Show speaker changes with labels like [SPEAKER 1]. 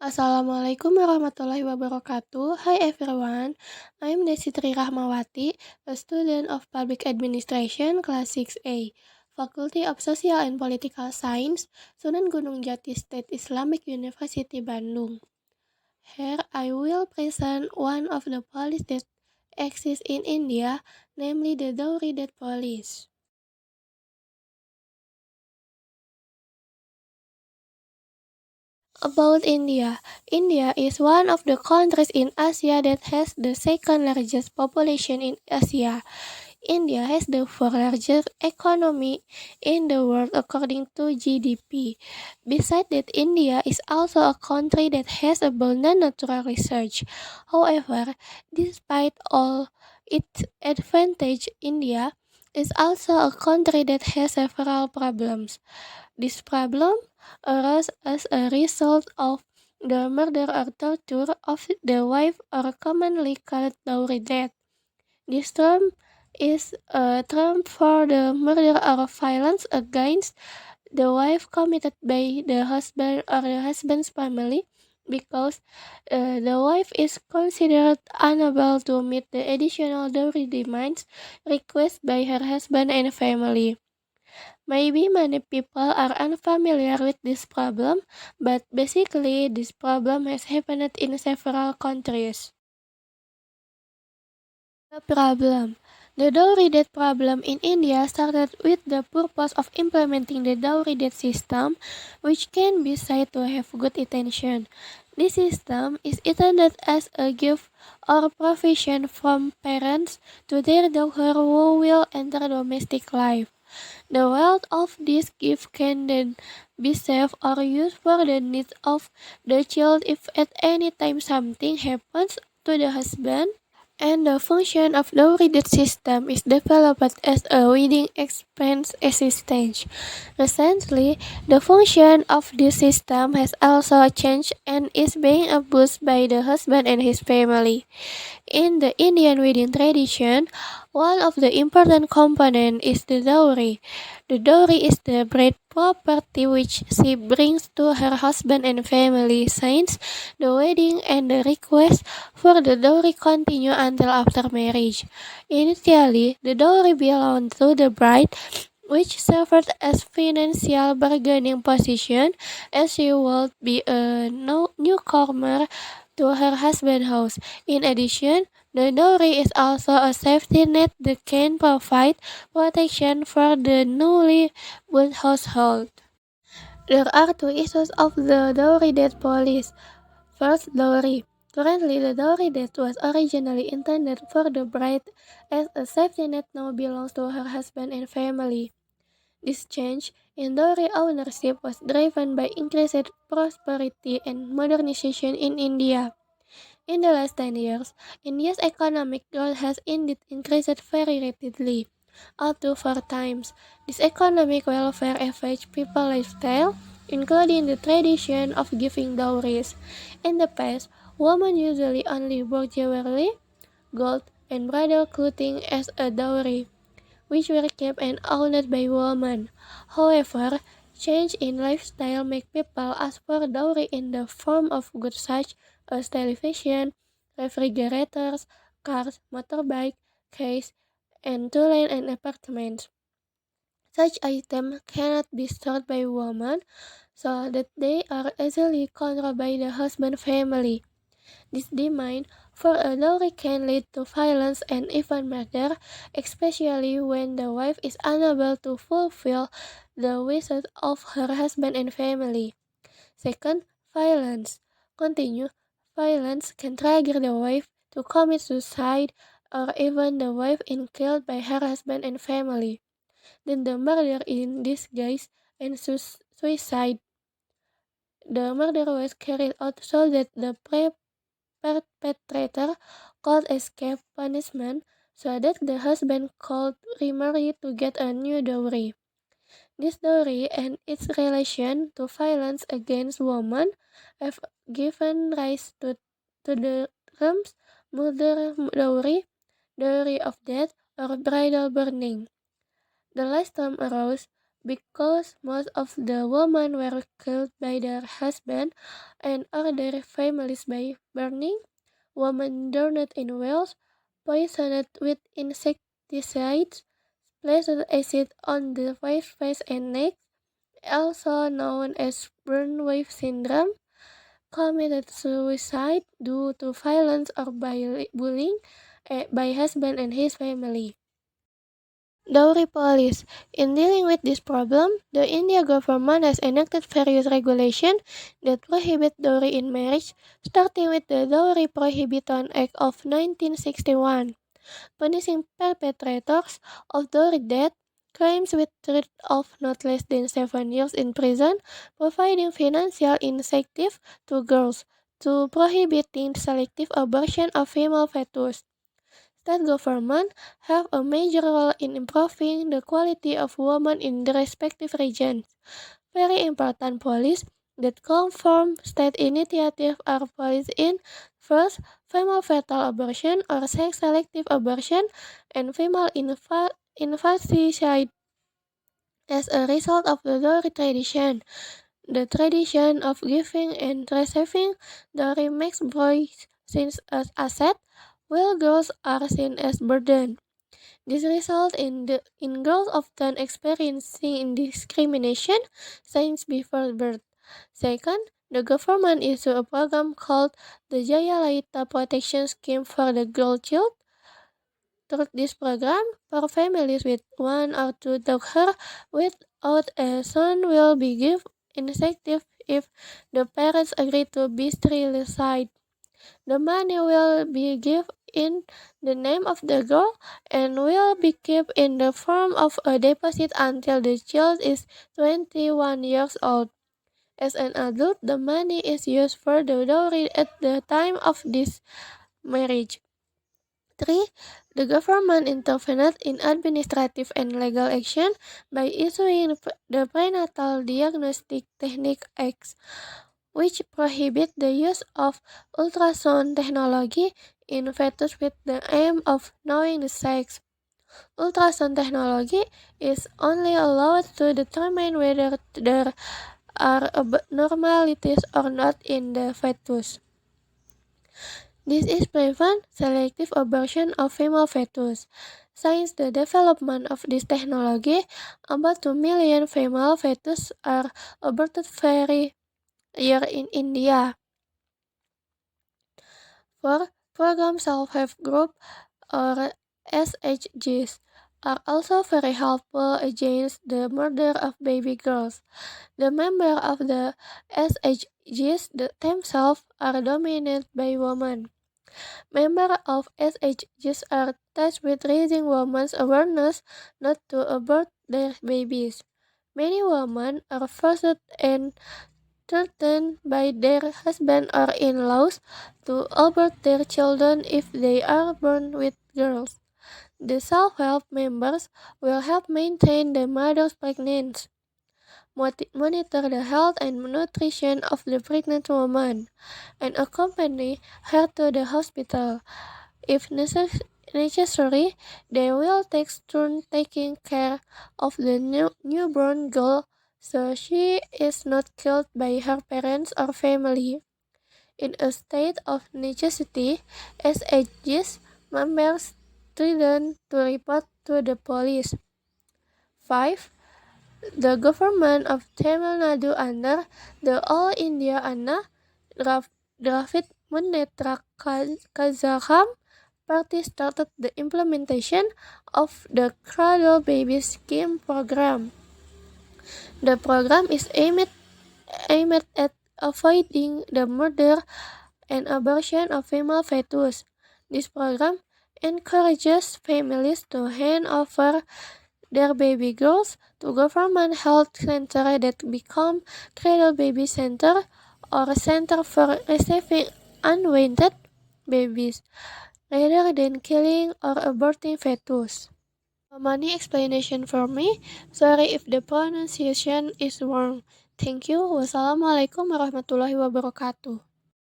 [SPEAKER 1] Assalamualaikum warahmatullahi wabarakatuh. Hi everyone, I'm Desitri Rahmawati, a student of Public Administration Class 6A, Faculty of Social and Political Science, Sunan Gunung Jati State Islamic University Bandung. Here I will present one of the policies that exists in India, namely the Dowry Death Policy. About India. India is one of the countries in Asia that has the second largest population in Asia. India has the fourth largest economy in the world according to GDP. Besides that, India is also a country that has abundant natural research. However, despite all its advantage, India is also a country that has several problems. This problem arose as a result of the murder or torture of the wife, or commonly called dowry death. This term is a term for the murder or violence against the wife committed by the husband or the husband's family because the wife is considered unable to meet the additional dowry demands requested by her husband and family. Maybe many people are unfamiliar with this problem, but basically this problem has happened in several countries. The problem. The dowry debt problem in India started with the purpose of implementing the dowry debt system, which can be said to have good intention. This system is intended as a gift or provision from parents to their daughter who will enter domestic life. The wealth of this gift can then be saved or used for the needs of the child if at any time something happens to the husband, and the function of the debt system is developed as a wedding expense assistance. Recently, the function of this system has also changed and is being abused by the husband and his family. In the Indian wedding tradition, one of the important components is the dowry. The dowry is the bride property which she brings to her husband and family since the wedding, and the request for the dowry continue until after marriage. Initially, the dowry belonged to the bride, which served as financial bargaining position as she would be a newcomer to her husband's house. In addition, the dowry is also a safety net that can provide protection for the newlywed household. There are two issues of the dowry debt policy. First, dowry. Currently, the dowry debt was originally intended for the bride as a safety net, now belongs to her husband and family. This change in dowry ownership was driven by increased prosperity and modernization in India. In the last 10 years, India's economic growth has indeed increased very rapidly, up to four times. This economic welfare affects people's lifestyle, including the tradition of giving dowries. In the past, women usually only wore jewelry, gold, and bridal clothing as a dowry, which were kept and owned by women. However, change in lifestyle make people ask for dowry in the form of goods such as television, refrigerators, cars, motorbike, case, and land and apartments. Such items cannot be stored by women, so that they are easily controlled by the husband family. This demand for a dowry can lead to violence and even murder, especially when the wife is unable to fulfill the wishes of her husband and family. Second, violence. Continue. Violence can trigger the wife to commit suicide, or even the wife is killed by her husband and family. Then the murder in disguise and suicide. The murder was carried out so that the perpetrator could escape punishment, so that the husband could remarry to get a new dowry. This dowry and its relation to violence against women have given rise to the terms murder dowry of death, or bridal burning. The last term arose because most of the women were killed by their husband and other families by burning, women drowned in wells, poisoned with insecticides, placed acid on the face and neck, also known as brainwave syndrome, committed suicide due to violence or by bullying by husband and his family. Dowry police. In dealing with this problem, the India government has enacted various regulations that prohibit dowry in marriage, starting with the Dowry Prohibition Act of 1961, punishing perpetrators of dowry death crimes with threat of not less than 7 years in prison, providing financial incentive to girls, to prohibiting selective abortion of female fetus. State governments have a major role in improving the quality of women in their respective regions. Very important policies that come from state initiatives are policies in first, female fetal abortion or sex-selective abortion and female infanticide as a result of the dowry tradition. The tradition of giving and receiving dowry makes boys seen as asset, while girls are seen as burden. This results in girls often experiencing discrimination since before birth. Second, the government issued a program called the Jaya Lalita Protection Scheme for the girl child. Through this program, for families with one or two daughters without a son will be given incentive if the parents agree to be sterilized. The money will be given in the name of the girl and will be kept in the form of a deposit until the child is 21 years old. As an adult, the money is used for the dowry at the time of this marriage. 3. The government intervened in administrative and legal action by issuing the Prenatal Diagnostic Technique Act, which prohibit the use of ultrasound technology in fetus with the aim of knowing the sex. Ultrasound technology is only allowed to determine whether there are abnormalities or not in the fetus. This is prevent selective abortion of female fetus. Since the development of this technology, about 2 million female fetus are aborted every year in India. For program self-help group or SHGs are also very helpful against the murder of baby girls. The members of the SHGs themselves are dominated by women. Members of SHGs are tasked with raising women's awareness not to abort their babies. Many women are forced and threatened by their husband or in-laws to abort their children if they are born with girls. The self-help members will help maintain the mother's pregnancy, monitor the health and nutrition of the pregnant woman, and accompany her to the hospital. If necessary, they will take turns taking care of the newborn girl so she is not killed by her parents or family. In a state of necessity, SHGs members threaten to report to the police. 5. The government of Tamil Nadu under the All India Anna Dravid Munnetra Kazhagam Party started the implementation of the Cradle Baby Scheme program. The program is aimed at avoiding the murder and abortion of female fetus. This program encourages families to hand over their baby girls to government health centers that become cradle baby center or center for receiving unwanted babies rather than killing or aborting fetus. Money explanation for me. Sorry if the pronunciation is wrong. Thank you. Wassalamualaikum warahmatullahi wabarakatuh.